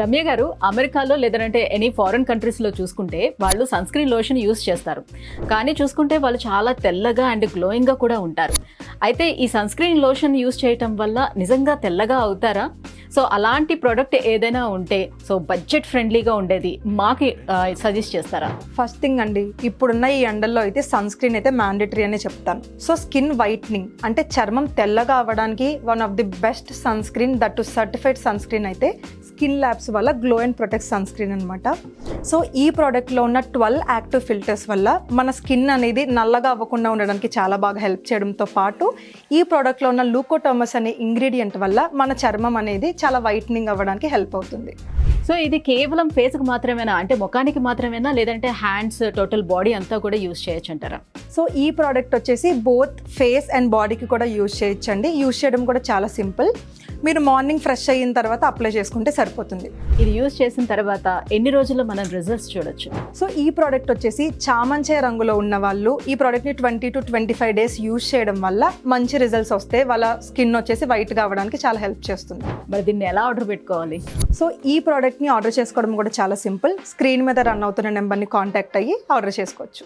రమ్య గారు, అమెరికాలో లేదంటే ఎనీ ఫారెన్ కంట్రీస్లో చూసుకుంటే వాళ్ళు సన్ స్క్రీన్ లోషన్ యూస్ చేస్తారు. కానీ చూసుకుంటే వాళ్ళు చాలా తెల్లగా అండ్ గ్లోయింగ్గా కూడా ఉంటారు. అయితే ఈ సన్ స్క్రీన్ లోషన్ యూస్ చేయటం వల్ల నిజంగా తెల్లగా అవుతారా? సో అలాంటి ప్రోడక్ట్ ఏదైనా ఉంటే సో బడ్జెట్ ఫ్రెండ్లీగా ఉండేది మాకు సజెస్ట్ చేస్తారా? ఫస్ట్ థింగ్ అండి, ఇప్పుడున్న ఈ ఎండల్లో అయితే సన్ స్క్రీన్ అయితే మ్యాండేటరీ అనే చెప్తాను. సో స్కిన్ వైట్నింగ్ అంటే చర్మం తెల్లగా అవ్వడానికి one of the best sunscreen, that certified sunscreen అయితే స్కిన్ ల్యాబ్స్ వల్ల glow and protect sunscreen అనమాట. సో ఈ ప్రోడక్ట్లో ఉన్న 12 యాక్టివ్ ఫిల్టర్స్ వల్ల మన స్కిన్ అనేది నల్లగా అవ్వకుండా ఉండడానికి చాలా బాగా హెల్ప్ చేయడంతో పాటు ఈ ప్రోడక్ట్లో ఉన్న లూకోటర్మస్ అనే ఇంగ్రీడియంట్ వల్ల మన చర్మం అనేది చాలా వైట్నింగ్ అవ్వడానికి హెల్ప్ అవుతుంది. సో ఇది కేవలం ఫేస్కి మాత్రమేనా, అంటే ముఖానికి మాత్రమేనా, లేదంటే హ్యాండ్స్ టోటల్ బాడీ అంతా కూడా యూస్ చేయొచ్చు అంటారా? సో ఈ ప్రోడక్ట్ వచ్చేసి బోత్ ఫేస్ అండ్ బాడీకి కూడా యూజ్ చేయొచ్చండి. యూజ్ చేయడం కూడా చాలా సింపుల్. మీరు మార్నింగ్ ఫ్రెష్ అయిన తర్వాత అప్లై చేసుకుంటే సరిపోతుంది. ఇది యూస్ చేసిన తర్వాత ఎన్ని రోజుల్లో మనం రిజల్ట్స్ చూడొచ్చు? సో ఈ ప్రోడక్ట్ వచ్చేసి చామంచే రంగులో ఉన్న వాళ్ళు ఈ ప్రోడక్ట్ని 20 to 25 days యూజ్ చేయడం వల్ల మంచి రిజల్ట్స్ వస్తే వాళ్ళ స్కిన్ వచ్చేసి వైట్గా అవ్వడానికి చాలా హెల్ప్ చేస్తుంది. మరి దీన్ని ఎలా ఆర్డర్ పెట్టుకోవాలి? సో ఈ ప్రోడక్ట్ని ఆర్డర్ చేసుకోవడం కూడా చాలా సింపుల్. స్క్రీన్ మీద రన్ అవుతున్న నెంబర్ని కాంటాక్ట్ అయ్యి ఆర్డర్ చేసుకోవచ్చు.